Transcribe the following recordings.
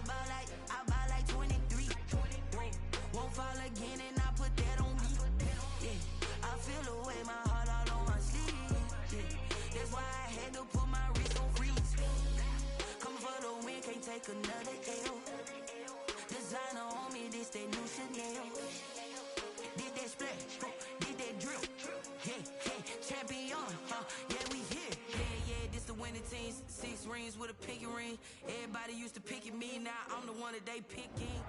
I buy like 23. Won't fall again and I put that on me. Yeah, I feel the way, my heart all on my sleeve. Yeah, that's why I had to put my wrist on freeze. Coming for the win, can't take another L. Designer on me, this that new Chanel. Did that splash, did that drill. Yeah, champion, yeah, we here. Yeah, this the winning teams. 6 rings with a pinky ring. Everybody used to picking me, now I'm the one that they picking.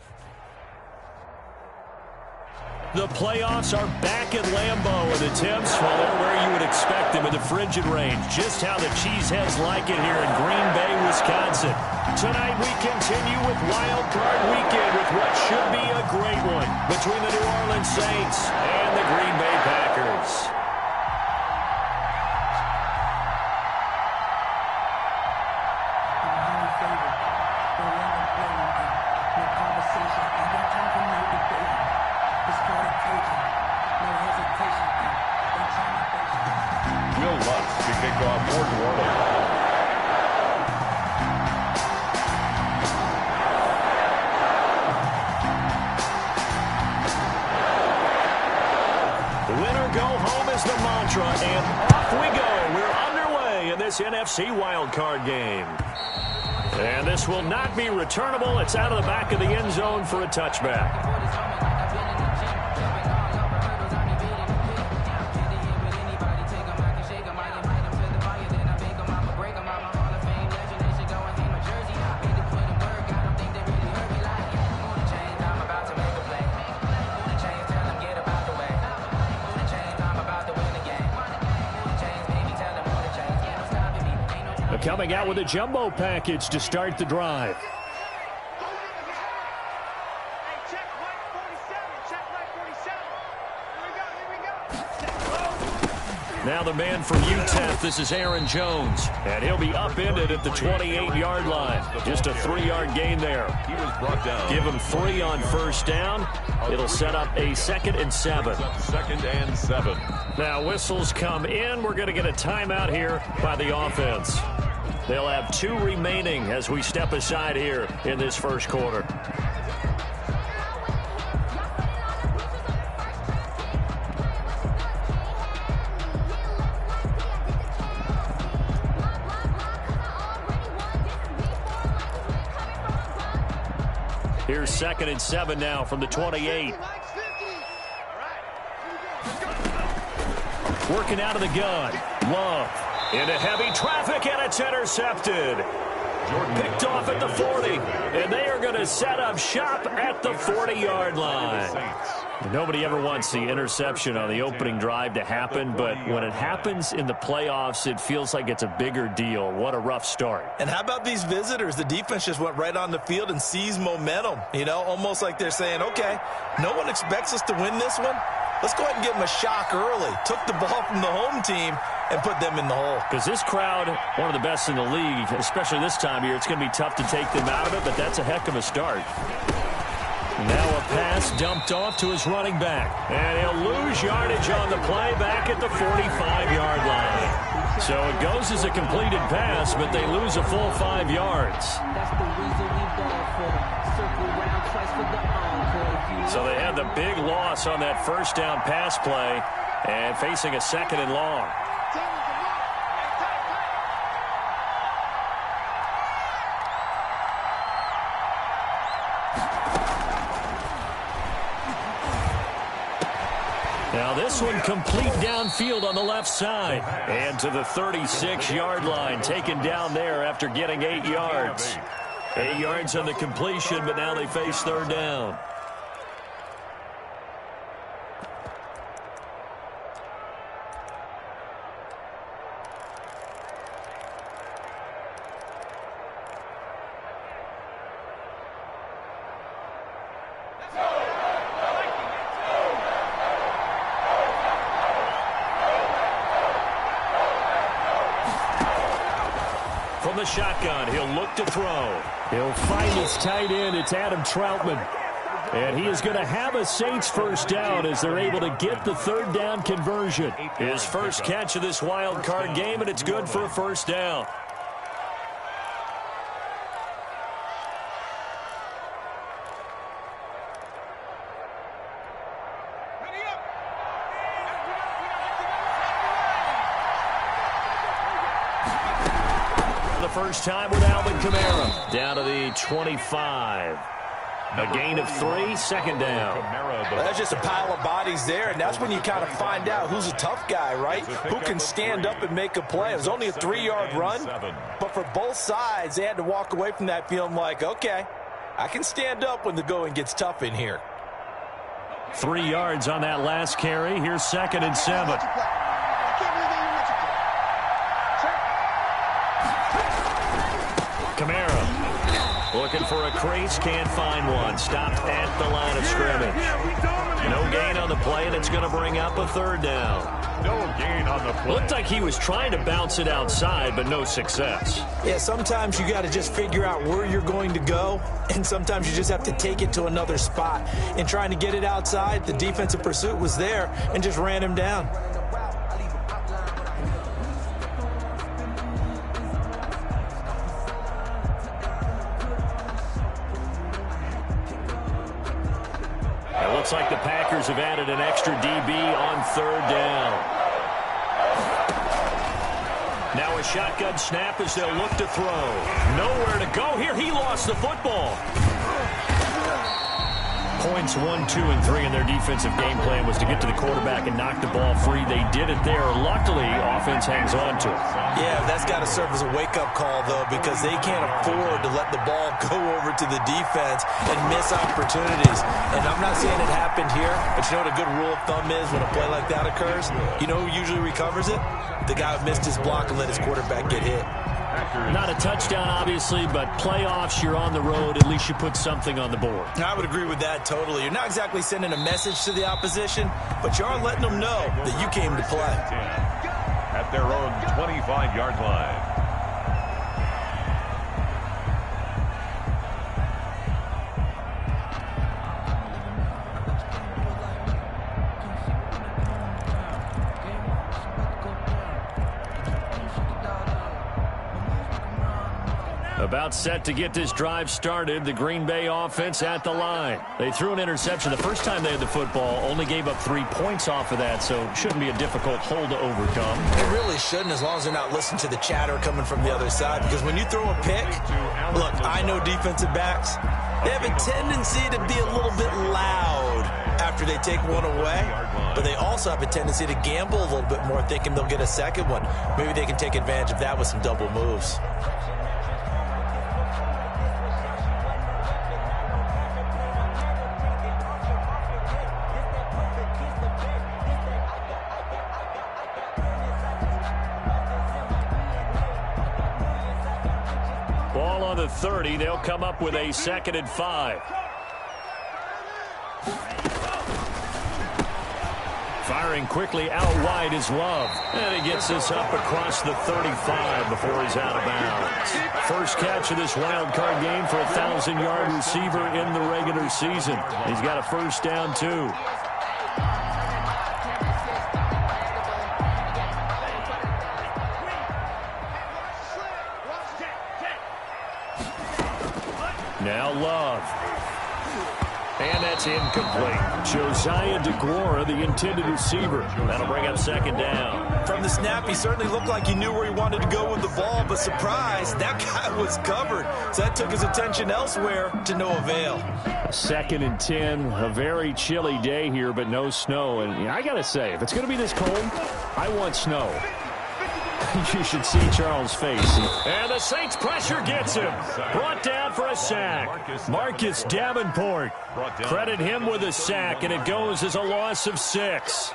The playoffs are back at Lambeau, and the Temps, well, they're where you would expect them in the frigid range. Just how the Cheeseheads like it here in Green Bay, Wisconsin. Tonight we continue with Wild Card Weekend with what should be a great one between the New Orleans Saints and the Green Bay Packers. And off we go. We're underway in this NFC wildcard game. And this will not be returnable. It's out of the back of the end zone for a touchback. Coming out with a jumbo package to start the drive. Now the man from UTEP, this is Aaron Jones, and he'll be upended at the 28-yard line. Just a 3-yard gain there. He was brought down. Give him 3 on first down. It'll set up a 2nd and 7. 2nd and 7. Now whistles come in. We're going to get a timeout here by the offense. They'll have 2 remaining as we step aside here in this first quarter. Here's 2nd and 7 now from the 28. Working out of the gun. Love. Into heavy traffic, and it's intercepted. Picked off at the 40, and they are going to set up shop at the 40-yard line. Nobody ever wants the interception on the opening drive to happen, but when it happens in the playoffs, it feels like it's a bigger deal. What a rough start. And how about these visitors? The defense just went right on the field and seized momentum. You know, almost like they're saying, okay, no one expects us to win this one. Let's go ahead and give them a shock early. Took the ball from the home team and put them in the hole. Because this crowd, one of the best in the league, especially this time of year, it's going to be tough to take them out of it, but that's a heck of a start. Now a pass dumped off to his running back. And he'll lose yardage on the play back at the 45-yard line. So it goes as a completed pass, but they lose a full 5 yards. That's the reason we ball for them. Circle round twice for the encore. So they had the big loss on that first down pass play and facing a 2nd and long. Now this one complete downfield on the left side. And to the 36-yard line, taken down there after getting 8 yards. 8 yards on the completion, but now they face 3rd down. The shotgun, he'll look to throw. He'll find his tight end. It's Adam Troutman. And he is going to have a Saints first down as they're able to get the 3rd down conversion. His first catch of this wild card game, and it's good for a first down. first time with Alvin Kamara. Down to the 25. A gain of 3, second down. Well, that's just a pile of bodies there, and that's when you kind of find out who's a tough guy, right? Who can stand up and make a play. It was only a 3-yard run, but for both sides, they had to walk away from that feeling like, okay, I can stand up when the going gets tough in here. 3 yards on that last carry. Here's 2nd and 7. Kamara looking for a crease, can't find one. Stopped at the line of scrimmage. No gain on the play, and it's going to bring up a 3rd down. No gain on the play. Looked like he was trying to bounce it outside, but no success. Yeah, sometimes you got to just figure out where you're going to go, and sometimes you just have to take it to another spot. And trying to get it outside, the defensive pursuit was there and just ran him down. It looks like the Packers have added an extra DB on 3rd down. Now a shotgun snap as they'll look to throw. Nowhere to go here. He lost the football. Points 1, 2, and 3 in their defensive game plan was to get to the quarterback and knock the ball free. They did it there. Luckily, offense hangs on to it. Yeah, that's got to serve as a wake-up call, though, because they can't afford to let the ball go over to the defense and miss opportunities. And I'm not saying it happened here, but you know what a good rule of thumb is when a play like that occurs? You know who usually recovers it? The guy who missed his block and let his quarterback get hit. Not a touchdown, obviously, but playoffs, you're on the road. At least you put something on the board. I would agree with that totally. You're not exactly sending a message to the opposition, but you are letting them know that you came to play. At their own 25-yard line. About set to get this drive started. The Green Bay offense at the line. They threw an interception the first time they had the football. Only gave up 3 points off of that, so shouldn't be a difficult hole to overcome. It really shouldn't, as long as they're not listening to the chatter coming from the other side. Because when you throw a pick, look, I know defensive backs, they have a tendency to be a little bit loud after they take one away. But they also have a tendency to gamble a little bit more, thinking they'll get a second one. Maybe they can take advantage of that with some double moves. Ball on the 30. They'll come up with a 2nd and 5. Firing quickly out wide is Love. And he gets this up across the 35 before he's out of bounds. First catch of this wild card game for a 1,000-yard receiver in the regular season. He's got a first down, too. Now Love. And that's incomplete. Josiah DeGuara, the intended receiver. That'll bring up 2nd down. From the snap, he certainly looked like he knew where he wanted to go with the ball, but surprise, that guy was covered. So that took his attention elsewhere to no avail. 2nd and 10, a very chilly day here, but no snow. And I got to say, if it's going to be this cold, I want snow. You should see Charles' face. And the Saints pressure gets him. Brought down for a sack. Marcus Davenport. Credit him with a sack, and it goes as a loss of 6.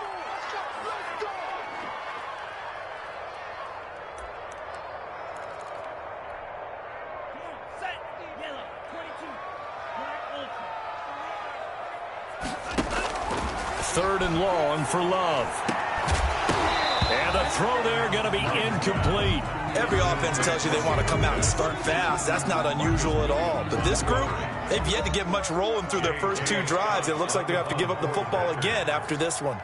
Third and long for Love. And the throw there going to be incomplete. Every offense tells you they want to come out and start fast. That's not unusual at all. But this group, they've yet to get much rolling through their first 2 drives. It looks like they have to give up the football again after this one.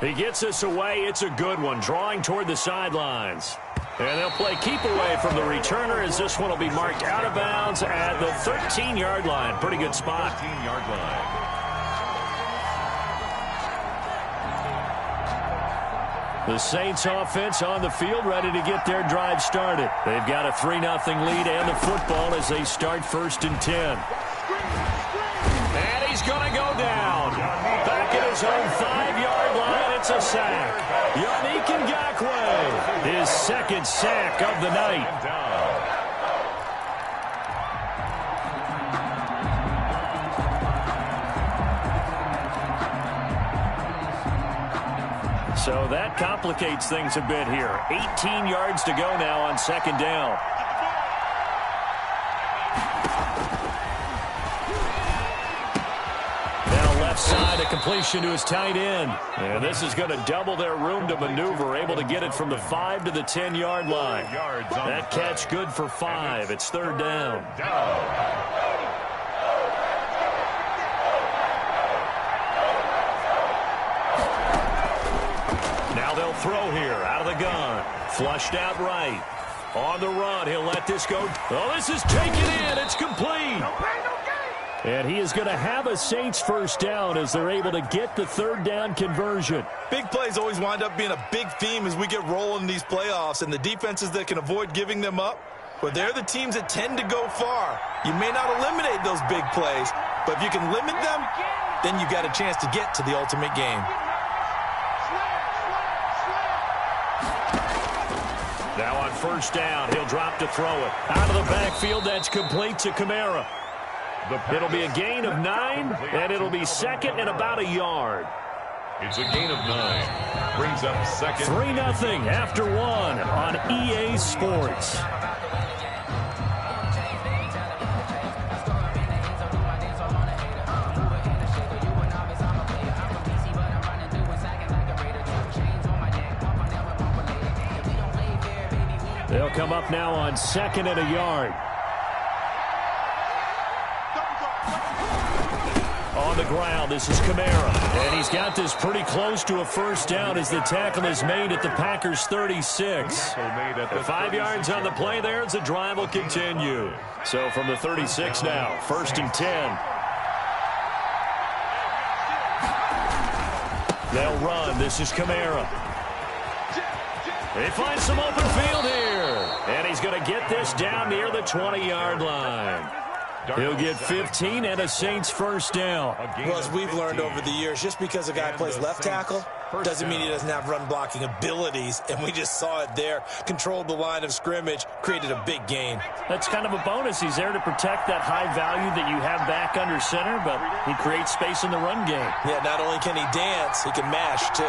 He gets us away. It's a good one. Drawing toward the sidelines. And they'll play keep away from the returner as this one will be marked out of bounds at the 13-yard line. Pretty good spot. 13-yard line. The Saints offense on the field, ready to get their drive started. They've got a 3-0 lead and the football as they start 1st and 10. And he's going to go down. Back at his own 5-yard line, it's a sack. Yannick Ngakoue, his 2nd sack of the night. So that complicates things a bit here. 18 yards to go now on 2nd down. Now left side, a completion to his tight end. And this is going to double their room to maneuver, able to get it from the 5 to the 10-yard line. That catch good for 5. It's 3rd down. They'll throw here out of the gun. Flushed out right. On the run, he'll let this go. Oh, this is taken in. It's complete. And he is going to have a Saints 1st down as they're able to get the 3rd down conversion. Big plays always wind up being a big theme as we get rolling in these playoffs, and the defenses that can avoid giving them up, well, they're the teams that tend to go far. You may not eliminate those big plays, but if you can limit them, then you've got a chance to get to the ultimate game. Now on 1st down, he'll drop to throw it. Out of the backfield, that's complete to Kamara. It'll be a gain of 9, and it'll be 2nd and about a yard. It's a gain of 9. Brings up 2nd. 3-0 after 1 on EA Sports. They'll come up now on 2nd and a yard. On the ground, this is Kamara. And he's got this pretty close to a 1st down as the tackle is made at the Packers' 36. 5 yards on the play there as the drive will continue. So from the 36 now, 1st and 10. They'll run. This is Kamara. They find some open field here. And he's going to get this down near the 20-yard line. He'll get 15 and a Saints 1st down. Well, as we've learned over the years, just because a guy plays left tackle doesn't mean he doesn't have run-blocking abilities. And we just saw it there. Controlled the line of scrimmage, created a big gain. That's kind of a bonus. He's there to protect that high value that you have back under center, but he creates space in the run game. Yeah, not only can he dance, he can mash, too.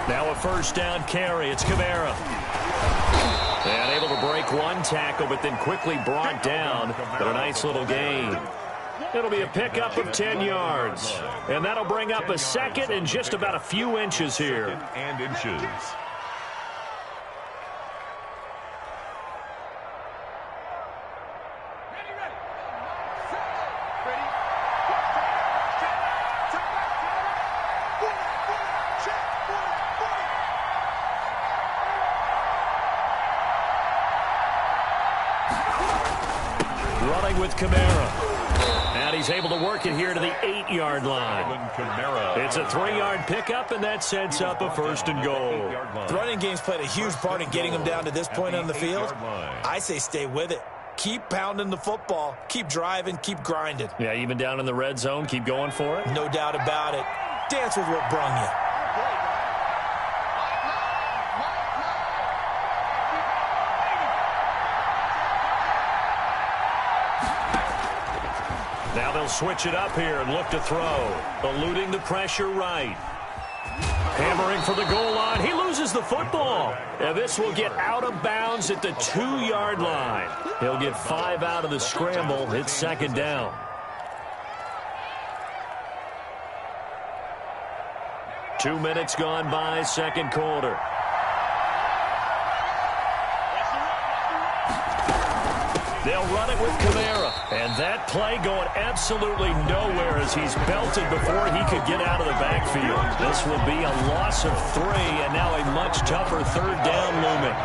Now a 1st down carry. It's Kamara. And able to break one tackle, but then quickly brought down. But a nice little gain. It'll be a pickup of 10 yards. And that'll bring up a 2nd and just about a few inches here. And inches. Running with Kamara. And he's able to work it here to the 8-yard line. It's a 3-yard pickup, and that sets up a 1st and goal. The running game's played a huge part in getting him down to this point on the field. I say stay with it. Keep pounding the football. Keep driving. Keep grinding. Yeah, even down in the red zone, keep going for it. No doubt about it. Dance with what brung you. Now they'll switch it up here and look to throw. Eluding the pressure right. Hammering for the goal line. He loses the football. And this will get out of bounds at the 2-yard line. He'll get 5 out of the scramble. It's 2nd down. Two minutes gone by, 2nd quarter. They'll run it with Kamara. And that play going absolutely nowhere as he's belted before he could get out of the backfield. This will be a loss of 3 and now a much tougher 3rd down looming.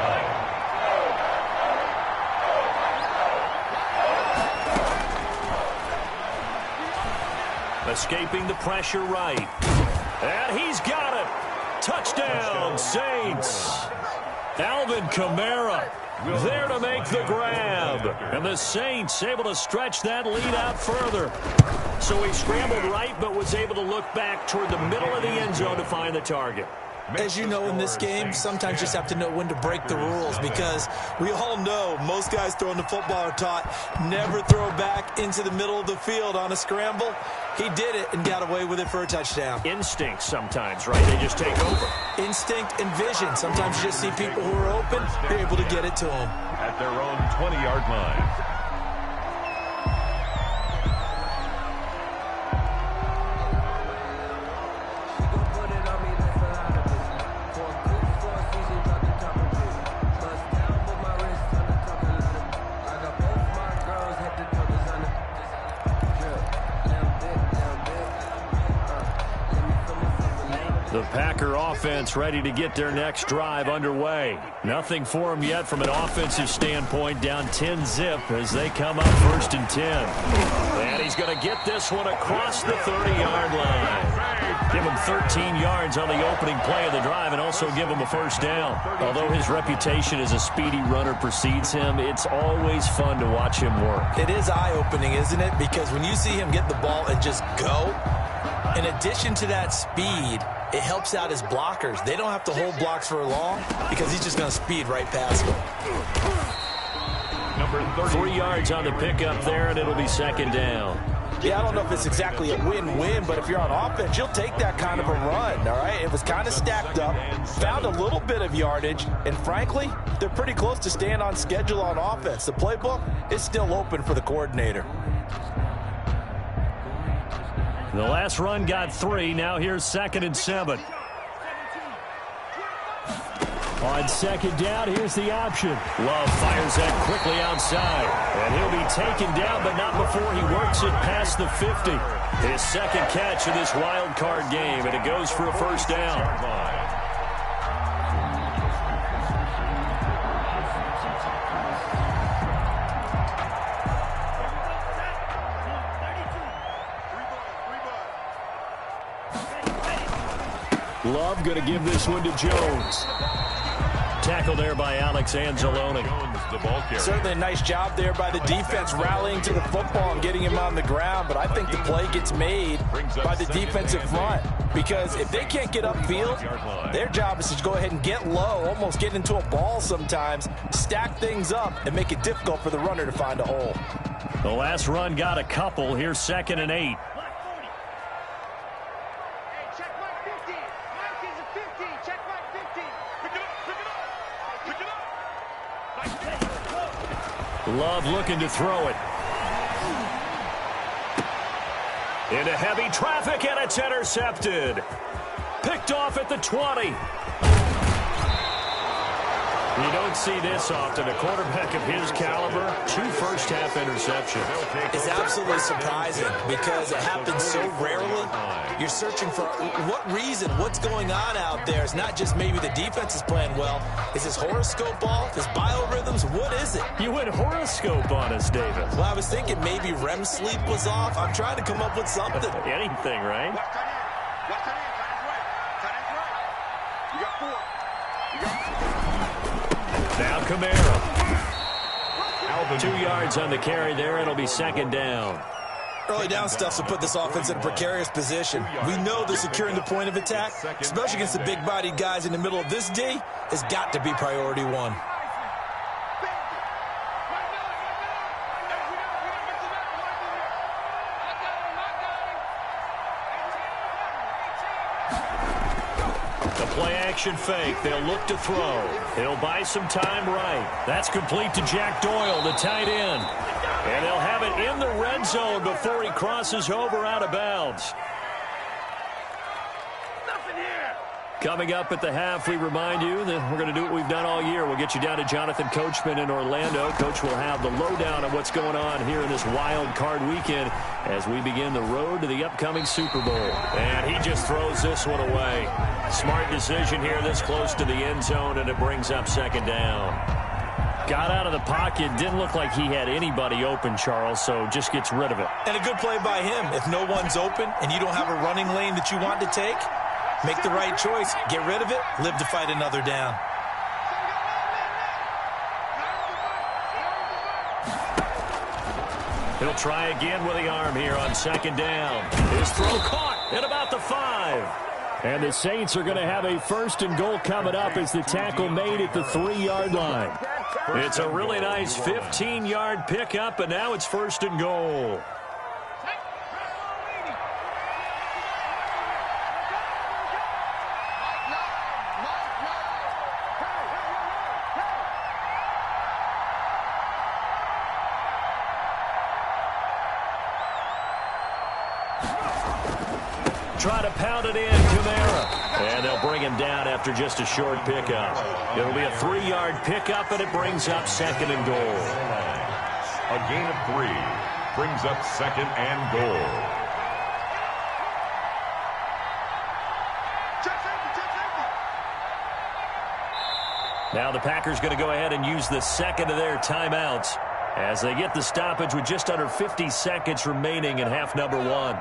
Escaping the pressure right. And he's got it. Touchdown, Saints. Alvin Kamara there to make the grab. And the Saints able to stretch that lead out further. So he scrambled right, but was able to look back toward the middle of the end zone to find the target. As you know, in this game, sometimes you just have to know when to break the rules, because we all know most guys throwing the football are taught never throw back into the middle of the field on a scramble. He did it and got away with it for a touchdown. Instinct sometimes, right? They just take over. Instinct and vision. Sometimes you just see people who are open, you're able to get it to them. At their own 20-yard line. The Packer offense ready to get their next drive underway. Nothing for them yet from an offensive standpoint. Down 10-zip as they come up 1st and 10. And he's going to get this one across the 30-yard line. Give him 13 yards on the opening play of the drive and also give him a first down. Although his reputation as a speedy runner precedes him, it's always fun to watch him work. It is eye-opening, isn't it? Because when you see him get the ball and just go, in addition to that speed, it helps out his blockers. They don't have to hold blocks for long because he's just going to speed right past them. Number 3 yards on the pickup there, and it'll be 2nd down. Yeah, I don't know if it's exactly a win-win, but if you're on offense, you'll take that kind of a run, all right? It was kind of stacked up, found a little bit of yardage, and frankly, they're pretty close to staying on schedule on offense. The playbook is still open for the coordinator. The last run got 3. Now here's 2nd and 7. On 2nd down, here's the option. Love fires that quickly outside. And he'll be taken down, but not before he works it past the 50. His 2nd catch of this wild card game, and it goes for a first down. Love going to give this one to Jones. Tackle there by Alex Anzalone. Certainly a nice job there by the defense rallying to the football and getting him on the ground, but I think the play gets made by the defensive front, because if they can't get upfield, their job is to go ahead and get low, almost get into a ball sometimes, stack things up, and make it difficult for the runner to find a hole. The last run got a couple. Here's 2nd and 8. Love looking to throw it. Into heavy traffic, and it's intercepted. Picked off at the 20. You don't see this often. A quarterback of his caliber, 2 first-half interceptions. It's absolutely surprising because it happens so rarely. You're searching for what reason, what's going on out there. It's not just maybe the defense is playing well. Is his horoscope off? His biorhythms? What is it? You went horoscope on us, David. Well, I was thinking maybe REM sleep was off. I'm trying to come up with something. Anything, right? Now Kamara. 2 yards on the carry there. It'll be 2nd down. Early down stuff will put this offense in a precarious position. We know they're securing the point of attack, especially against the big-bodied guys in the middle of this D, has got to be priority 1. Play-action fake. They'll look to throw. He'll buy some time right. That's complete to Jack Doyle, the tight end. And they'll have it in the red zone before he crosses over out of bounds. Coming up at the half, we remind you that we're going to do what we've done all year. We'll get you down to Jonathan Coachman in Orlando. Coach will have the lowdown on what's going on here in this wild card weekend as we begin the road to the upcoming Super Bowl. And he just throws this one away. Smart decision here this close to the end zone, and it brings up 2nd down. Got out of the pocket. Didn't look like he had anybody open, Charles, so just gets rid of it. And a good play by him. If no one's open and you don't have a running lane that you want to take, make the right choice. Get rid of it. Live to fight another down. He'll try again with the arm here on second down. His throw caught at about the 5. And the Saints are going to have a first and goal coming up as the tackle made at the 3-yard line. It's a really nice 15-yard pickup, and now it's first and goal. Try to pound it in, Kamara. And they'll bring him down after just a short pickup. It'll be a 3-yard pickup, and it brings up second and goal. A gain of 3 brings up second and goal. Now the Packers going to go ahead and use the second of their timeouts as they get the stoppage with just under 50 seconds remaining in half number 1.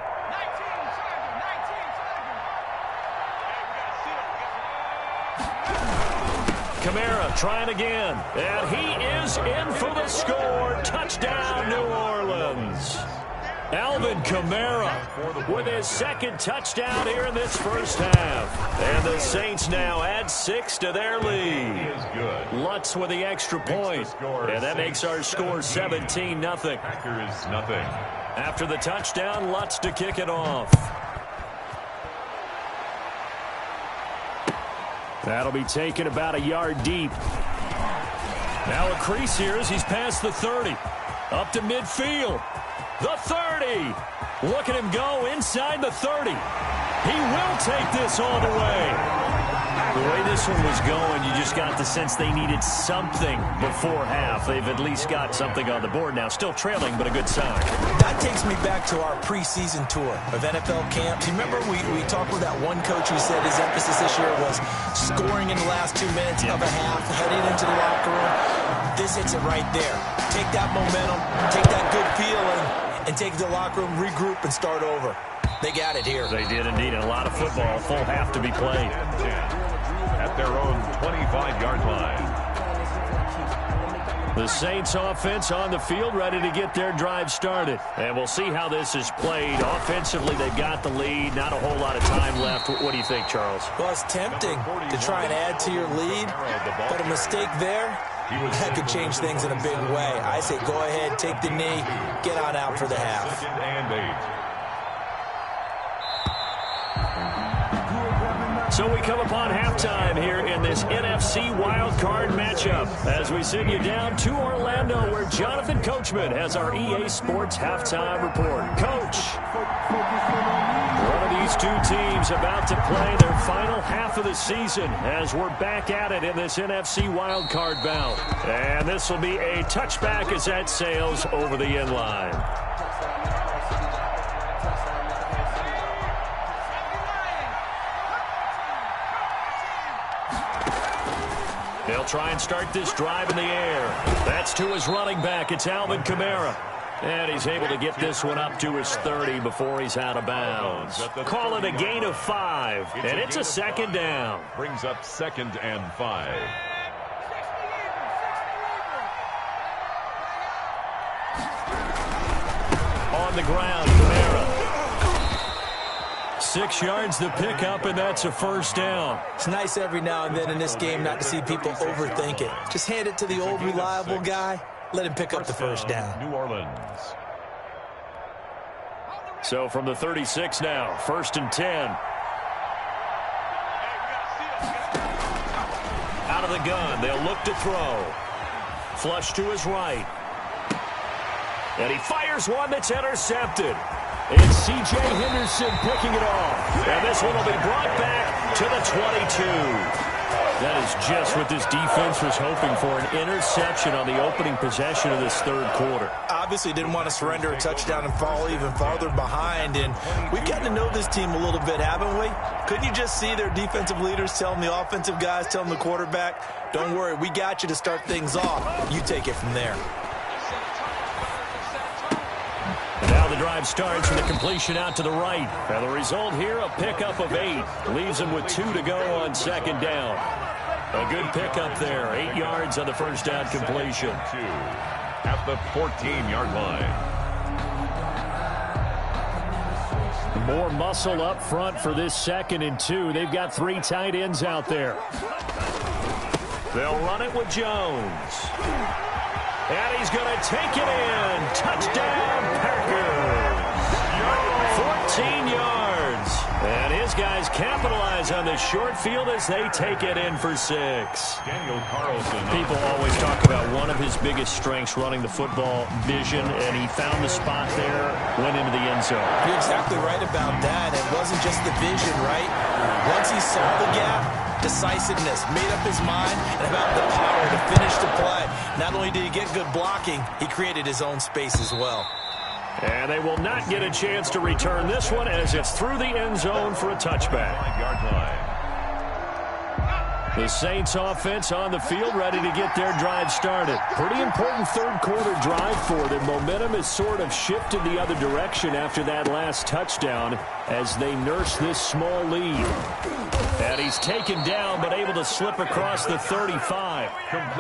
Kamara trying again, and he is in for the score. Touchdown, New Orleans. Alvin Kamara with his second touchdown here in this first half. And the Saints now add 6 to their lead. Lutz with the extra point, and that makes our score 17-0. Packers nothing. After the touchdown, Lutz to kick it off. That'll be taken about a yard deep. Now a crease here as he's past the 30. Up to midfield. The 30. Look at him go inside the 30. He will take this all the way. The way this one was going, you just got the sense they needed something before half. They've at least got something on the board now. Still trailing, but a good sign. That takes me back to our preseason tour of NFL camps. You remember we talked with that one coach who said his emphasis this year was scoring in the last 2 minutes of a half, heading into the locker room. This hits it right there. Take that momentum, take that good feeling, and take it to the locker room, regroup, and start over. They got it here. They did indeed. A lot of football, full half to be played. At their own 25-yard line. The Saints offense on the field, ready to get their drive started. And we'll see how this is played. Offensively, they've got the lead. Not a whole lot of time left. What do you think, Charles? Well, it's tempting to try and add to your lead, but a mistake there, that could change things in a big way. I say go ahead, take the knee, get on out for the half. Second and 8. So we come upon halftime here in this NFC wildcard matchup as we send you down to Orlando where Jonathan Coachman has our EA Sports halftime report. Coach, one of these two teams about to play their final half of the season as we're back at it in this NFC wildcard bout. And this will be a touchback as that sails over the end line. They'll try and start this drive in the air. That's to his running back. It's Alvin Kamara. And he's able to get this one up to his 30 before he's out of bounds. Call it a gain of 5, and it's a second down. Brings up second and 5. On the ground, Kamara. 6 yards to pick up, and that's a first down. It's nice every now and then in this game not to see people overthink it. Just hand it to the old reliable guy. Let him pick up the first down. New Orleans. So from the 36 now, first and 10. Out of the gun, they'll look to throw. Flush to his right. And he fires one that's intercepted. It's C.J. Henderson picking it off. And this one will be brought back to the 22. That is just what this defense was hoping for, an interception on the opening possession of this third quarter. Obviously didn't want to surrender a touchdown and fall even farther behind, and we've gotten to know this team a little bit, haven't we? Couldn't you just see their defensive leaders telling the offensive guys, telling the quarterback, don't worry, we got you to start things off. You take it from there. And now the drive starts with a completion out to the right. And the result here, a pickup of 8. Leaves them with 2 to go on second down. A good pickup there. 8 yards on the first down completion. At the 14-yard line. More muscle up front for this 2nd and 2. They've got 3 tight ends out there. They'll run it with Jones. And he's going to take it in. Touchdown, Packers. 14 yards. And his guys capitalize on the short field as they take it in for 6. Daniel Carlson. People always talk about one of his biggest strengths, running the football, vision, and he found the spot there, went into the end zone. You're exactly right about that. It wasn't just the vision, right? Once he saw the gap, decisiveness, made up his mind, and about the power to finish the play. Not only did he get good blocking, he created his own space as well. And they will not get a chance to return this one as it's through the end zone for a touchback. 5-yard line. The Saints offense on the field, ready to get their drive started. Pretty important third quarter drive for them. Momentum has sort of shifted the other direction after that last touchdown as they nurse this small lead. And he's taken down but able to slip across the 35.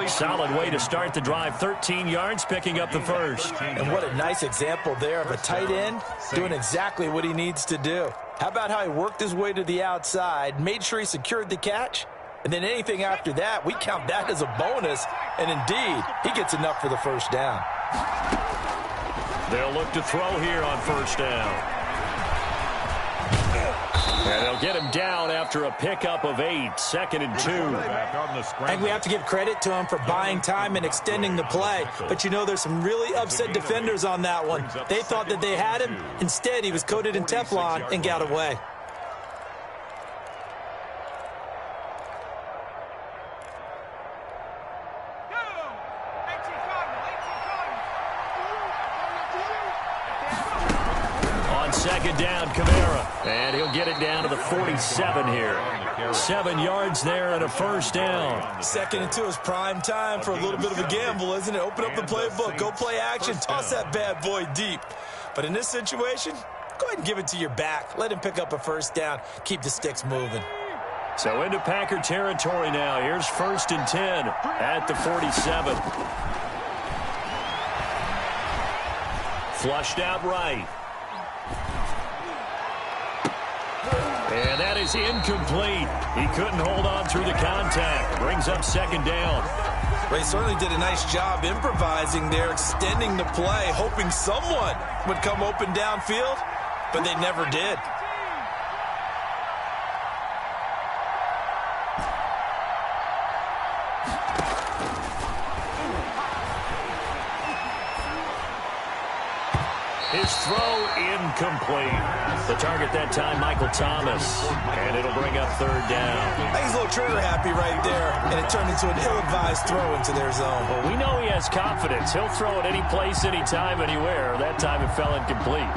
Solid way to start the drive. 13 yards, picking up the first. And what a nice example there of a tight end doing exactly what he needs to do. How about how he worked his way to the outside, made sure he secured the catch, and then anything after that, we count that as a bonus. And indeed, he gets enough for the first down. They'll look to throw here on first down. And they'll get him down after a pickup of 8, 2nd and 2. I think we have to give credit to him for buying time and extending the play. But, you know, there's some really upset defenders on that one. They thought that they had him. Instead, he was coated in Teflon and got away. Second down, Kamara. And he'll get it down to the 47 here. 7 yards there and a first down. 2nd and 2 is prime time for a little bit of a gamble, isn't it? Open up the playbook, go play action, toss that bad boy deep. But in this situation, go ahead and give it to your back. Let him pick up a first down. Keep the sticks moving. So into Packer territory now. Here's 1st and 10 at the 47. Flushed out right. And that is incomplete. He couldn't hold on through the contact. Brings up 2nd down. Ray certainly did a nice job improvising there, extending the play, hoping someone would come open downfield, but they never did. His throw incomplete. The target that time, Michael Thomas. And it'll bring up 3rd down. I think he's a little trigger happy right there, and it turned into an ill-advised throw into their zone. Well, we know he has confidence. He'll throw it any place, anytime, anywhere. That time it fell incomplete.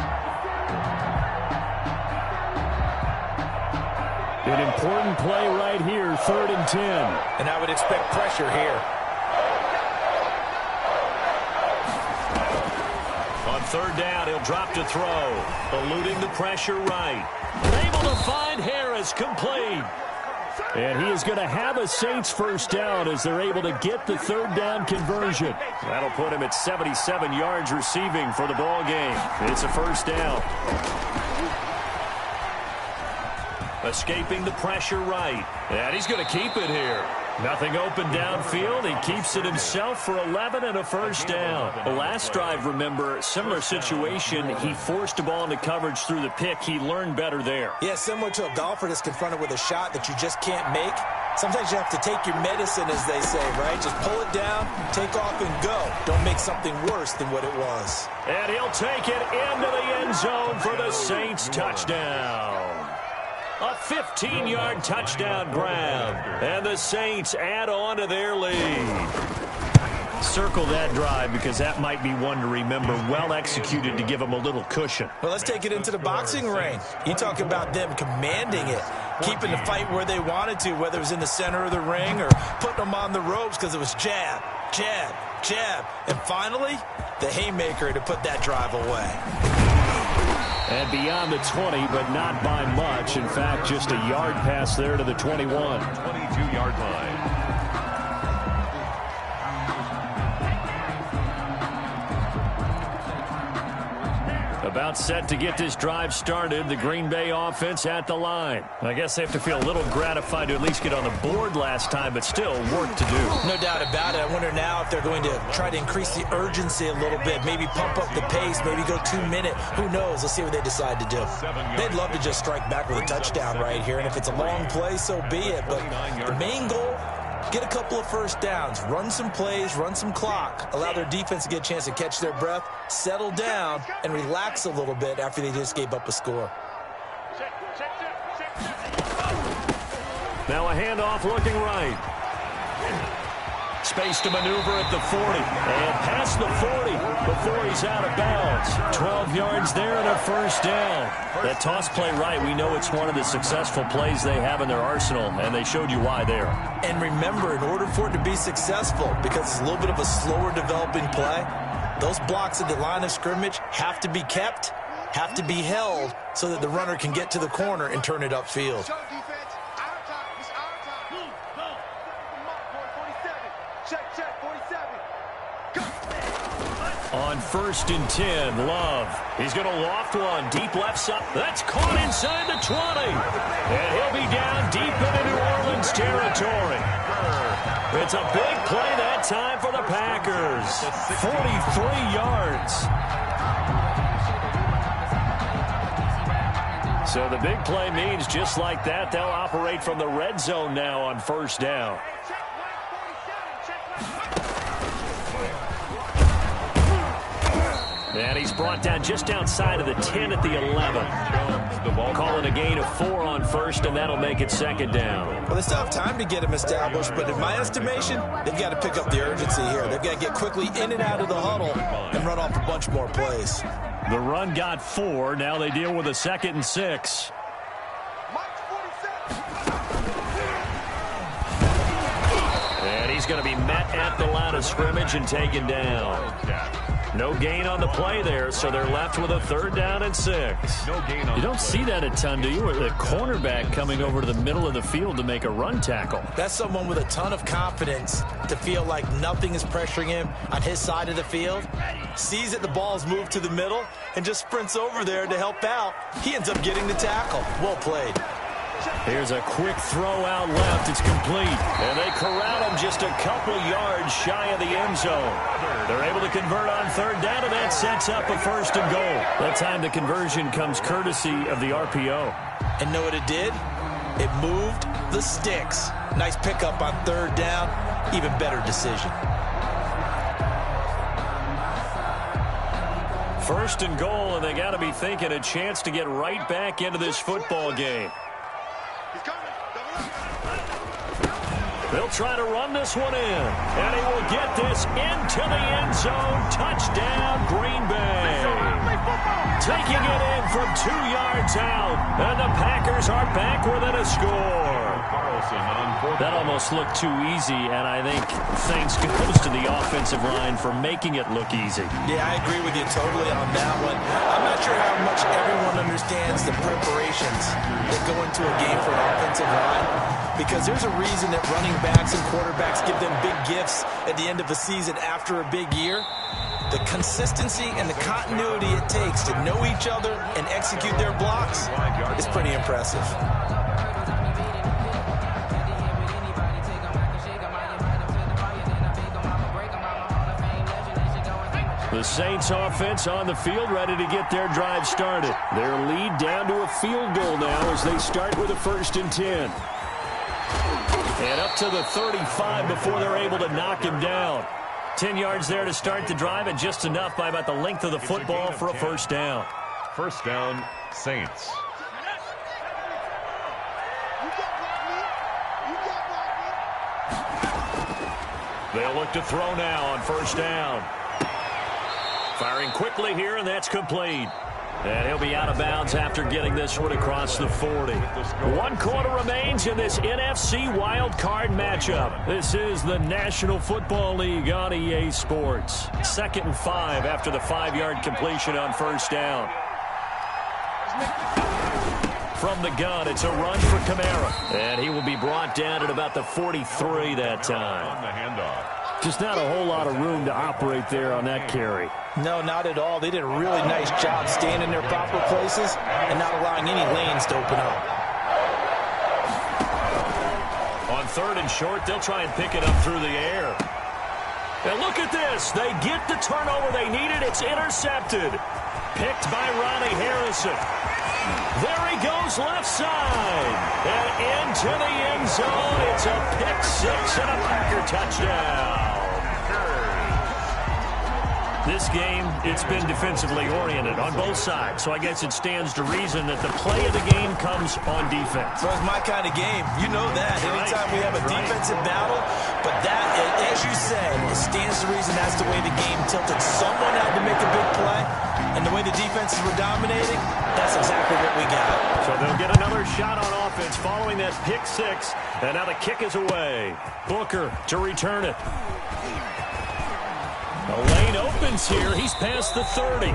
An important play right here, 3rd and 10. And I would expect pressure here. On 3rd down, he'll drop to throw. Eluding the pressure right. Able to find Harris, complete. And he is going to have a Saints first down as they're able to get the 3rd down conversion. That'll put him at 77 yards receiving for the ball game. It's a first down. Escaping the pressure right. And he's going to keep it here. Nothing open downfield. He keeps it himself for 11 and a first down. The last drive, remember, similar situation. He forced the ball into coverage through the pick. He learned better there. Yeah, similar to a golfer that's confronted with a shot that you just can't make. Sometimes you have to take your medicine, as they say, right? Just pull it down, take off, and go. Don't make something worse than what it was. And he'll take it into the end zone for the Saints touchdown. A 15-yard touchdown grab. And the Saints add on to their lead. Circle that drive because that might be one to remember. Well executed to give them a little cushion. Well, let's take it into the boxing ring. You talk about them commanding it, keeping the fight where they wanted to, whether it was in the center of the ring or putting them on the ropes because it was jab, jab, jab. And finally, the haymaker to put that drive away. And beyond the 20, but not by much. In fact, just a yard pass there to the 21. 22-yard line. About set to get this drive started. The Green Bay offense at the line. I guess they have to feel a little gratified to at least get on the board last time, but still work to do. No doubt about it. I wonder now if they're going to try to increase the urgency a little bit, maybe pump up the pace, maybe go 2 minute. Who knows? Let's see what they decide to do. They'd love to just strike back with a touchdown right here, and if it's a long play, so be it. But the main goal, get a couple of first downs, run some plays, run some clock, allow their defense to get a chance to catch their breath, settle down, and relax a little bit after they just gave up a score. Now a handoff looking right. Space to maneuver at the 40. And past the 40 before he's out of bounds. 12 yards there and a first down. That toss play right, we know it's one of the successful plays they have in their arsenal, and they showed you why there. And remember, in order for it to be successful, because it's a little bit of a slower developing play, those blocks at the line of scrimmage have to be kept, have to be held, so that the runner can get to the corner and turn it upfield. On 1st and 10, Love. He's going to loft one. Deep left side. That's caught inside the 20. And he'll be down deep into New Orleans territory. It's a big play that time for the Packers. 43 yards. So the big play means just like that, they'll operate from the red zone now on 1st down. And he's brought down just outside of the 10 at the 11. Calling a gain of 4 on 1st, and that'll make it 2nd down. Well, they still have time to get him established, but in my estimation, they've got to pick up the urgency here. They've got to get quickly in and out of the huddle and run off a bunch more plays. The run got 4. Now they deal with a 2nd and 6. And he's going to be met at the line of scrimmage and taken down. No gain on the play there, so they're left with a 3rd down and 6. You don't see that a ton, do you? With a cornerback coming over to the middle of the field to make a run tackle. That's someone with a ton of confidence to feel like nothing is pressuring him on his side of the field. Sees that the ball's moved to the middle and just sprints over there to help out. He ends up getting the tackle. Well played. Here's a quick throw out left. It's complete. And they corral him just a couple yards shy of the end zone. They're able to convert on 3rd down, and that sets up a 1st and goal. That time the conversion comes courtesy of the RPO. And know what it did? It moved the sticks. Nice pickup on 3rd down. Even better decision. 1st and goal, and they got to be thinking a chance to get right back into this football game. They'll try to run this one in, and he will get this into the end zone. Touchdown, Green Bay. Taking it in from 2 yards out, and the Packers are back within a score. That almost looked too easy, and I think thanks goes to the offensive line for making it look easy. Yeah, I agree with you totally on that one. I'm not sure how much everyone understands the preparations that go into a game for an offensive line, because there's a reason that running backs and quarterbacks give them big gifts at the end of a season after a big year. The consistency and the continuity it takes to know each other and execute their blocks is pretty impressive. The Saints offense on the field ready to get their drive started. Their lead down to a field goal now as they start with a 1st and 10. And up to the 35 before they're able to knock him down. 10 yards there to start the drive, and just enough by about the length of the football for a 1st down. 1st down, Saints. They'll look to throw now on first down. Firing quickly here, and that's complete. And he'll be out of bounds after getting this one across the 40. 1 quarter remains in this NFC wild card matchup. This is the National Football League on EA Sports. 2nd and 5 after the 5-yard completion on first down. From the gun, it's a run for Kamara. And he will be brought down at about the 43 that time. On the handoff. Just not a whole lot of room to operate there on that carry. No, not at all. They did a really nice job staying in their proper places and not allowing any lanes to open up. On 3rd and short, they'll try and pick it up through the air. And look at this. They get the turnover they needed. It's intercepted. Picked by Ronnie Harrison. There he goes left side. And into the end zone. It's a pick 6 and a Packer touchdown. This game, it's been defensively oriented on both sides, so I guess it stands to reason that the play of the game comes on defense. So it's my kind of game. You know that. Anytime we have a defensive battle, but that, as you said, it stands to reason that's the way the game tilted. Someone had to make a big play, and the way the defenses were dominating, that's exactly what we got. So they'll get another shot on offense following that pick 6, and now the kick is away. Booker to return it. The lane opens here. He's past the 30.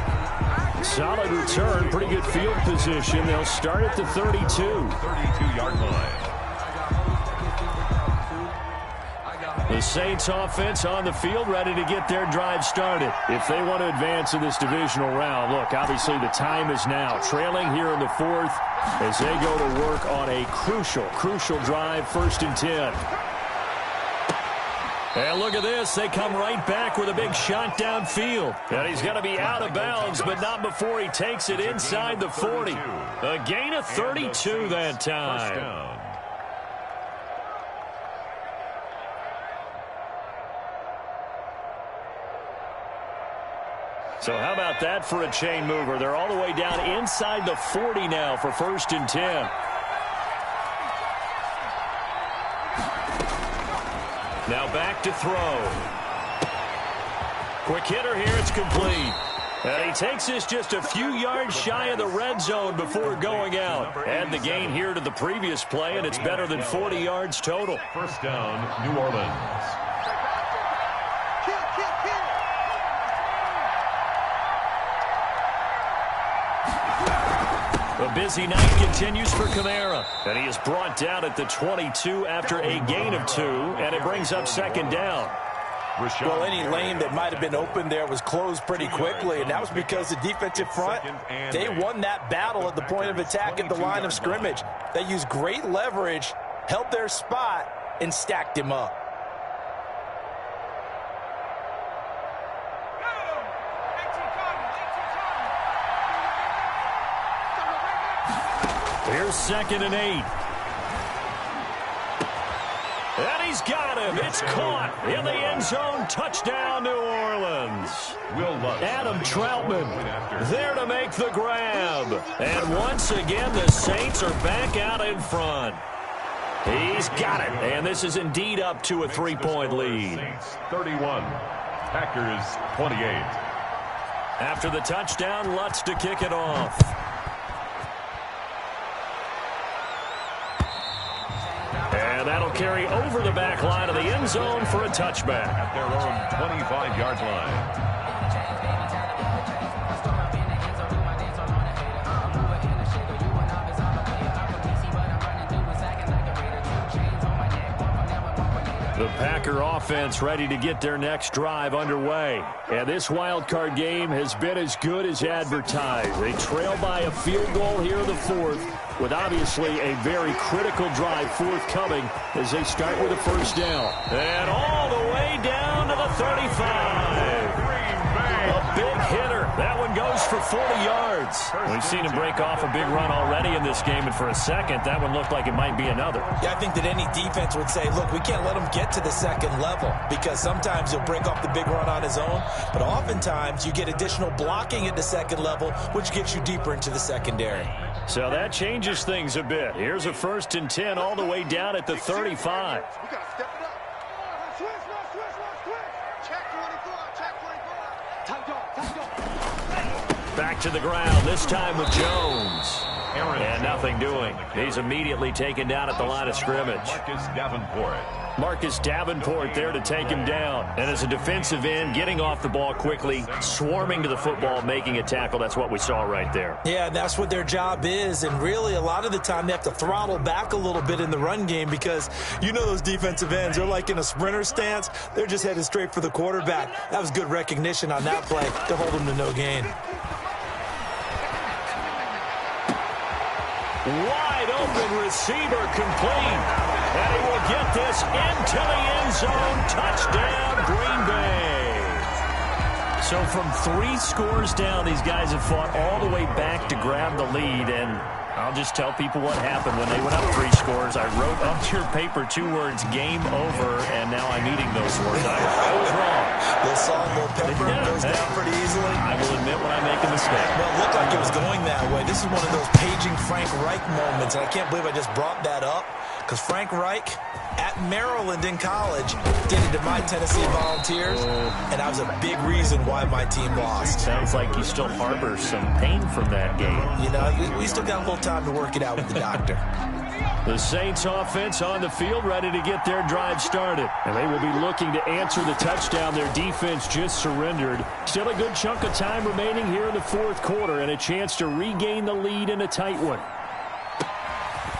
Solid return. Pretty good field position. They'll start at the 32. 32-yard line. The Saints offense on the field, ready to get their drive started. If they want to advance in this divisional round, look, obviously the time is now. Trailing here in the 4th as they go to work on a crucial drive, 1st and 10. And look at this. They come right back with a big shot downfield. And he's going to be out of bounds, but not before he takes it inside the 40. A gain of 32 that time. So how about that for a chain mover? They're all the way down inside the 40 now for 1st and 10. Now back to throw. Quick hitter here, it's complete. And he takes this just a few yards shy of the red zone before going out. Add the gain here to the previous play, and it's better than 40 yards total. First down, New Orleans. A busy night continues for Kamara, and he is brought down at the 22 after a gain of 2, and it brings up 2nd down. Well, any lane that might have been open there was closed pretty quickly, and that was because the defensive front, they won that battle at the point of attack at the line of scrimmage. They used great leverage, held their spot, and stacked him up. Here's 2nd and 8. And he's got him. It's caught in the end zone. Touchdown, New Orleans. Adam Troutman there to make the grab. And once again, the Saints are back out in front. He's got it. And this is indeed up to a 3-point lead. Saints 31, Packers 28. After the touchdown, Lutz to kick it off. And that'll carry over the back line of the end zone for a touchback. At their own 25-yard line. The Packer offense ready to get their next drive underway. And this wild card game has been as good as advertised. They trail by a field goal here in the 4th, with obviously a very critical drive forthcoming as they start with a first down. And all the way down to the 35. A big hitter. That one goes for 40 yards. We've seen him break off a big run already in this game, and for a second, that one looked like it might be another. Yeah, I think that any defense would say, look, we can't let him get to the 2nd level, because sometimes he'll break off the big run on his own, but oftentimes you get additional blocking at the 2nd level, which gets you deeper into the secondary. So that changes things a bit. Here's a 1st and 10 all the way down at the 35. Back to the ground, this time with Jones. And nothing doing. He's immediately taken down at the line of scrimmage. Marcus Davenport there to take him down. And as a defensive end, getting off the ball quickly, swarming to the football, making a tackle. That's what we saw right there. Yeah, that's what their job is. And really, a lot of the time, they have to throttle back a little bit in the run game because you know those defensive ends, they're like in a sprinter stance. They're just headed straight for the quarterback. That was good recognition on that play to hold him to no gain. Wide open receiver complete. And he will get this into the end zone. Touchdown, Green Bay. So from 3 scores down, these guys have fought all the way back to grab the lead. And I'll just tell people what happened when they went up 3 scores. I wrote on your paper 2 words, game over, and now I'm eating those words. I was wrong. Little salt, little pepper goes down pretty easily. I will admit when I make a mistake. Well, it looked like it was going that way. This is one of those paging Frank Reich moments, and I can't believe I just brought that up because Frank Reich at Maryland in college did it to my Tennessee Volunteers, and that was a big reason why my team lost. Sounds like you still harbor some pain from that game. You know, we still got a little time to work it out with the doctor. The Saints offense on the field ready to get their drive started. And they will be looking to answer the touchdown their defense just surrendered. Still a good chunk of time remaining here in the 4th quarter and a chance to regain the lead in a tight one.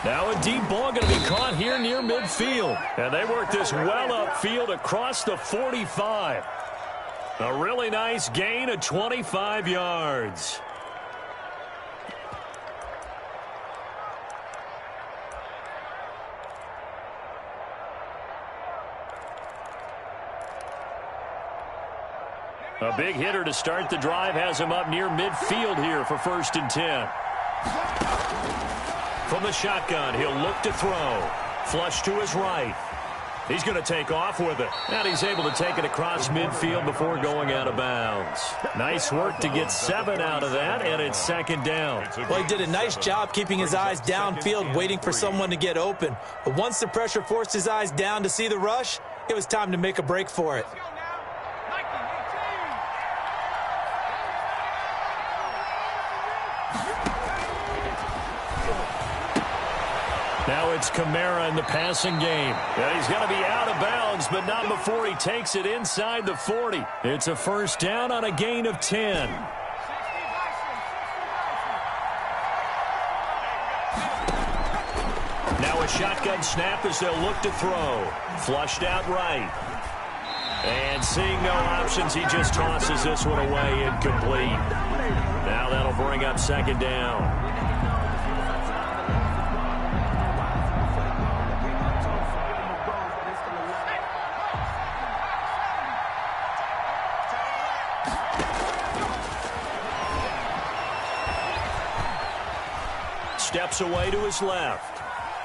Now a deep ball going to be caught here near midfield. And they work this well upfield across the 45. A really nice gain of 25 yards. A big hitter to start the drive has him up near midfield here for 1st and 10. From the shotgun, he'll look to throw. Flush to his right. He's going to take off with it. And he's able to take it across midfield before going out of bounds. Nice work to get 7 out of that, and it's 2nd down. Well, he did a nice job keeping his eyes downfield, waiting for someone to get open. But once the pressure forced his eyes down to see the rush, it was time to make a break for it. Now it's Kamara in the passing game. And he's going to be out of bounds, but not before he takes it inside the 40. It's a 1st down on a gain of 10. Now a shotgun snap as they'll look to throw. Flushed out right. And seeing no options, he just tosses this one away incomplete. Now that'll bring up 2nd down. Steps away to his left.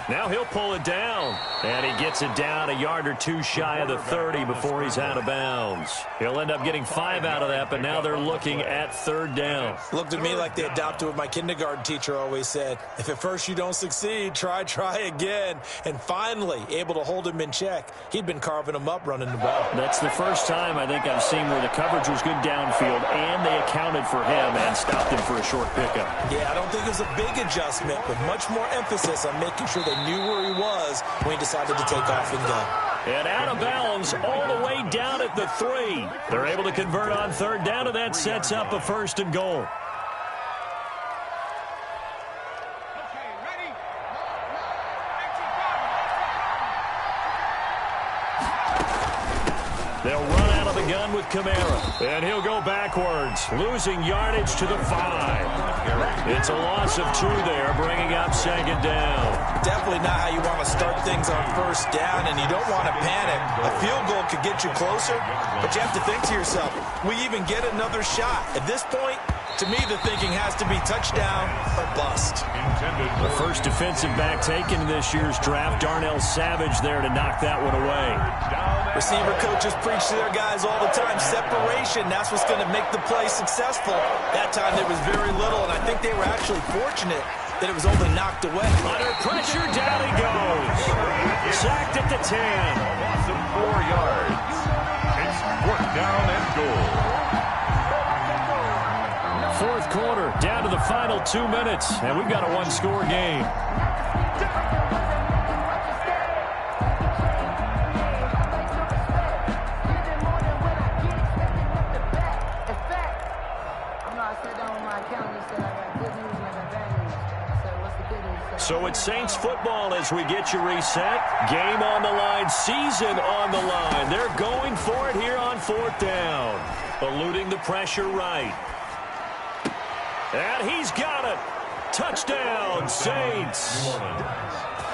Now he'll pull it down. And he gets it down a yard or 2 shy of the 30 before he's out of bounds. He'll end up getting 5 out of that, but now they're looking at 3rd down. Looked at me like they adopted what my kindergarten teacher always said. If at first you don't succeed, try again. And finally, able to hold him in check. He'd been carving him up running the ball. That's the first time I think I've seen where the coverage was good downfield, and they accounted for him and stopped him for a short pickup. Yeah, I don't think it was a big adjustment, but much more emphasis on making sure they knew where he was when he decided to take off and go. And out of bounds all the way down at the 3. They're able to convert on 3rd down, and that sets up a 1st and goal. They'll run out of the gun with Kamara. And he'll go backwards, losing yardage to the 5. It's a loss of 2 there, bringing up 2nd down. Definitely not how you want to start things on 1st down, and you don't want to panic. A field goal could get you closer, but you have to think to yourself, we even get another shot. At this point, to me, the thinking has to be touchdown or bust. The first defensive back taken in this year's draft, Darnell Savage there to knock that one away. Receiver coaches preach to their guys all the time. Separation, that's what's going to make the play successful. That time there was very little, and I think they were actually fortunate that it was only knocked away. Under pressure, down he goes. Sacked at the 10. Loss of 4 yards. It's 4th down and goal. Fourth quarter, down to the final 2 minutes, and we've got a one-score game. So it's Saints football as we get you reset. Game on the line, season on the line. They're going for it here on 4th down. Eluding the pressure right. And he's got it. Touchdown, Saints.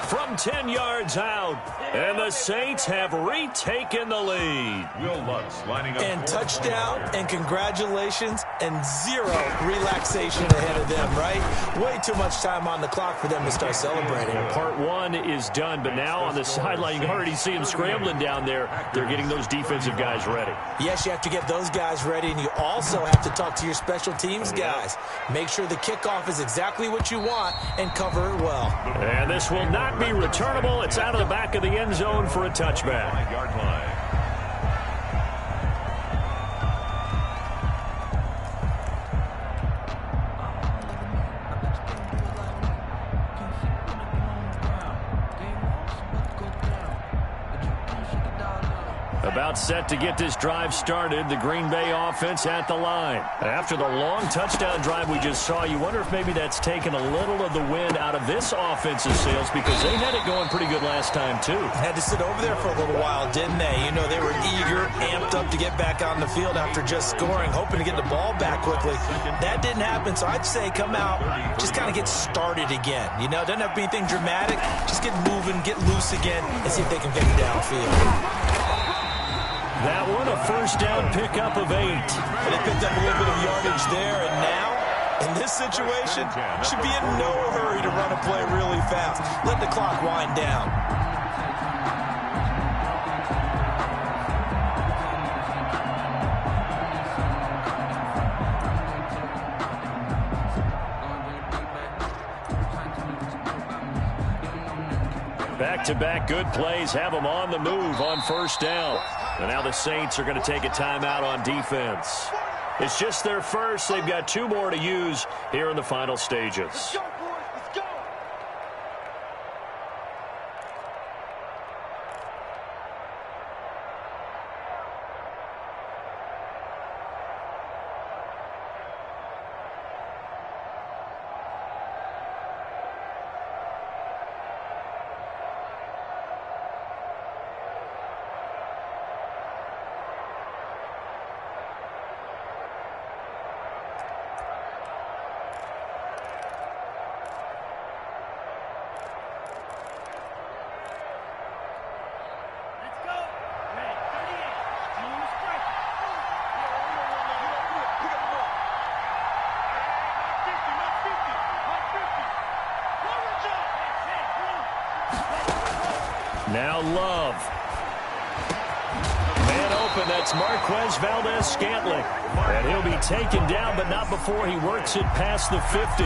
From 10 yards out. And the Saints have retaken the lead. Will Lutz lining up. And touchdown, and congratulations, and zero relaxation ahead of them, right? Way too much time on the clock for them to start celebrating. Part one is done, but now on the sideline, you can already see them scrambling down there. They're getting those defensive guys ready. Yes, you have to get those guys ready, and you also have to talk to your special teams guys. Make sure the kickoff is exactly what you want and cover it well. And this will not be returnable. It's out of the back of the end zone for a touchback. 5-yard line. About set to get this drive started. The Green Bay offense at the line. After the long touchdown drive we just saw, you wonder if maybe that's taken a little of the wind out of this offensive sails, because they had it going pretty good last time too. Had to sit over there for a little while, didn't they? You know, they were eager, amped up to get back on the field after just scoring, hoping to get the ball back quickly. That didn't happen, so I'd say come out, just kind of get started again. You know, doesn't have to be anything dramatic. Just get moving, get loose again, and see if they can get it downfield. That one, a first down pickup of 8. And they picked up a little bit of yardage there, and now, in this situation, should be in no hurry to run a play really fast. Let the clock wind down. Back-to-back good plays have them on the move on first down. And now the Saints are going to take a timeout on defense. It's just their first. They've got 2 more to use here in the final stages. Now Love. Man open, that's Marquez Valdez-Scantling. And he'll be taken down, but not before he works it past the 50.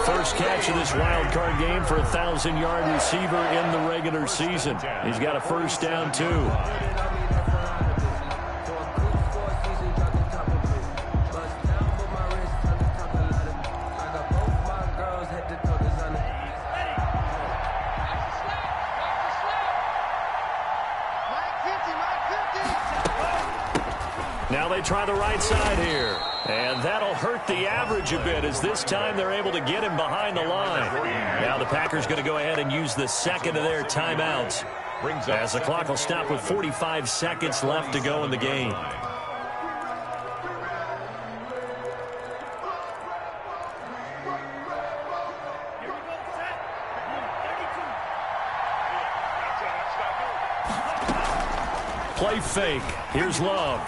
First catch of this wild card game for a 1,000-yard receiver in the regular season. He's got a first down, too. Now they try the right side here. And that'll hurt the average a bit, as this time they're able to get him behind the line. Now the Packers going to go ahead and use the second of their timeouts, as the clock will stop with 45 seconds left to go in the game. Play fake. Here's Love.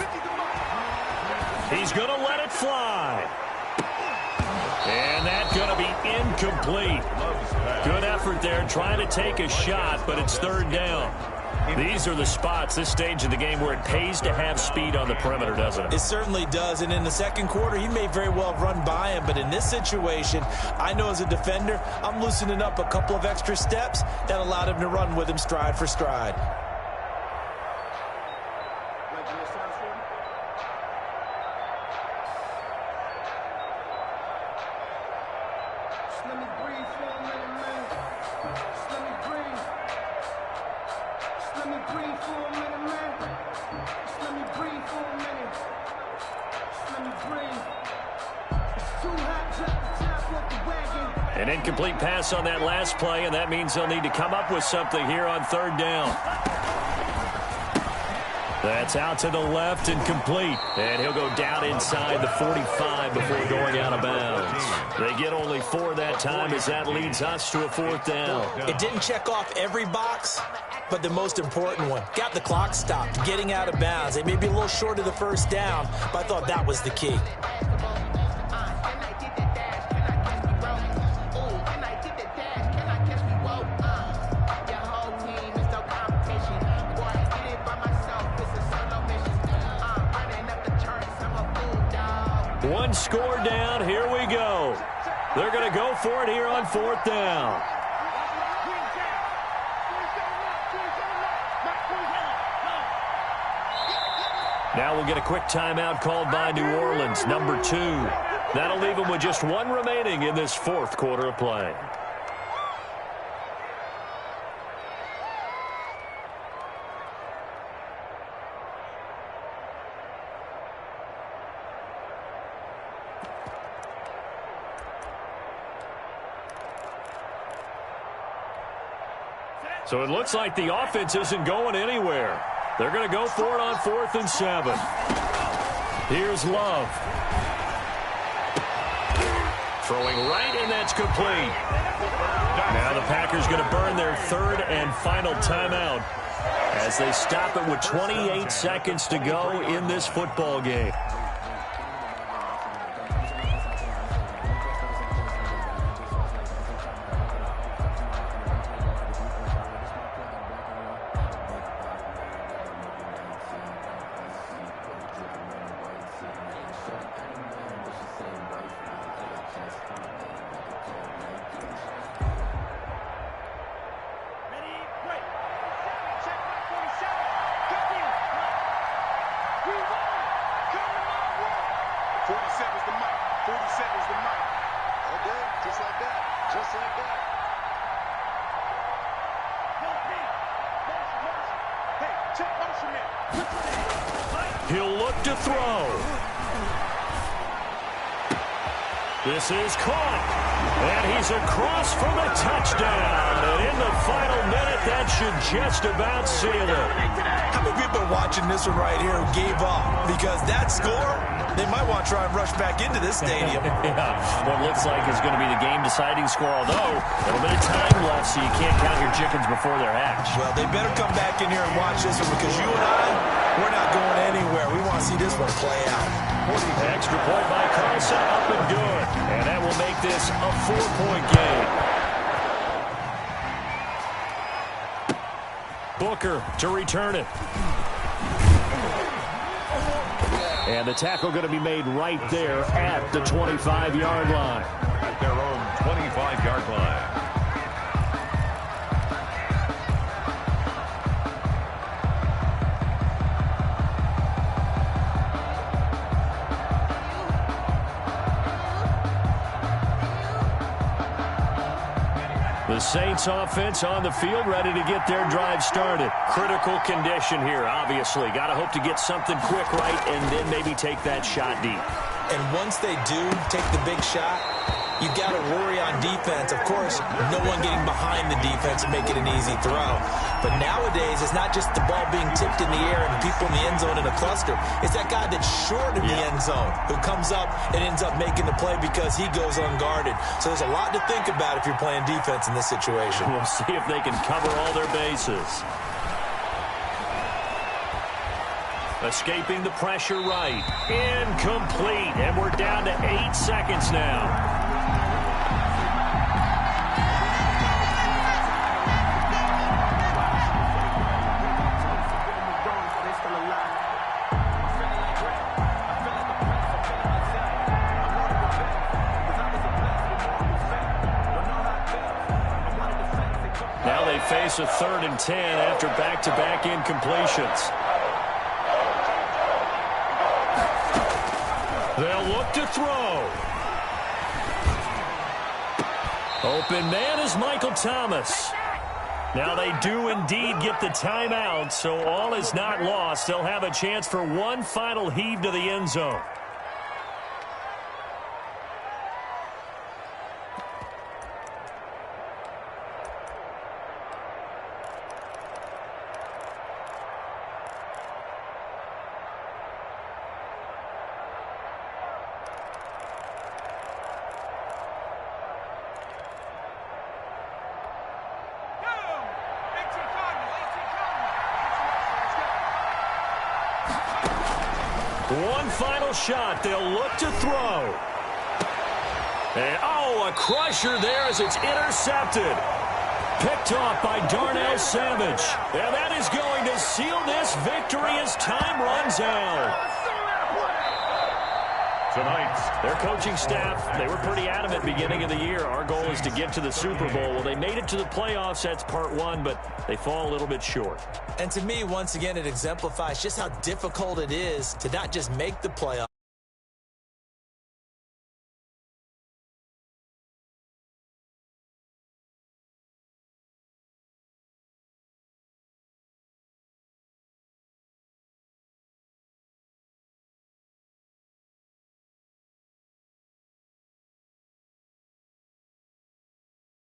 He's going to let it fly. And that's going to be incomplete. Good effort there trying to take a shot, but it's third down. These are the spots, this stage of the game, where it pays to have speed on the perimeter, doesn't it? It certainly does, and in the second quarter, he may very well have run by him, but in this situation, I know as a defender, I'm loosening up a couple of extra steps that allowed him to run with him stride for stride. An incomplete pass on that last play, and that means they'll need to come up with something here on third down. That's out to the left and complete. And he'll go down inside the 45 before going out of bounds. They get only 4 that time as that leads us to a fourth down. It didn't check off every box, but the most important one. Got the clock stopped, getting out of bounds. They may be a little short of the first down, but I thought that was the key. One score down. Here we go. They're going to go for it here on fourth down. Now we'll get a quick timeout called by New Orleans, number 2. That'll leave them with just 1 remaining in this fourth quarter of play. So it looks like the offense isn't going anywhere. They're going to go for it on 4th and 7. Here's Love. Throwing right, and that's complete. Now the Packers going to burn their 3rd and final timeout as they stop it with 28 seconds to go in this football game. He'll look to throw. This is caught. And he's across for the touchdown. And in the final minute, that should just about seal it. How many people are watching this one right here who gave up? Because that score, they might want to try and rush back into this stadium. Yeah, what looks like is going to be the game-deciding score, although a little bit of time left, so you can't count your chickens before they're hatched. Well, they better come back in here and watch this one, because you and I, we're not going anywhere. We want to see this one play out. Extra point by Carlson, up and good. And that will make this a 4-point game. Booker to return it. And the tackle going to be made right there at the 25-yard line. At their own 25-yard line. The Saints offense on the field, ready to get their drive started. Critical condition here, obviously. Got to hope to get something quick right and then maybe take that shot deep. And once they do take the big shot, you got to worry on defense. Of course, no one getting behind the defense and make it an easy throw. But nowadays, it's not just the ball being tipped in the air and the people in the end zone in a cluster. It's that guy that's short in the end zone who comes up and ends up making the play because he goes unguarded. So there's a lot to think about if you're playing defense in this situation. We'll see if they can cover all their bases. Escaping the pressure right. Incomplete. And we're down to 8 seconds now. face a 3rd and 10 after back-to-back incompletions. They'll look to throw. Open man is Michael Thomas. Now they do indeed get the timeout, so all is not lost. They'll have a chance for one final heave to the end zone. One final shot. They'll look to throw. And, oh, a crusher there as it's intercepted. Picked off by Darnell Savage. And that is going to seal this victory as time runs out. Tonight, Their coaching staff, they were pretty adamant beginning of the year. Our goal is to get to the Super Bowl. Well, they made it to the playoffs. That's part one, but they fall a little bit short. And to me, once again, it exemplifies just how difficult it is to not just make the playoffs.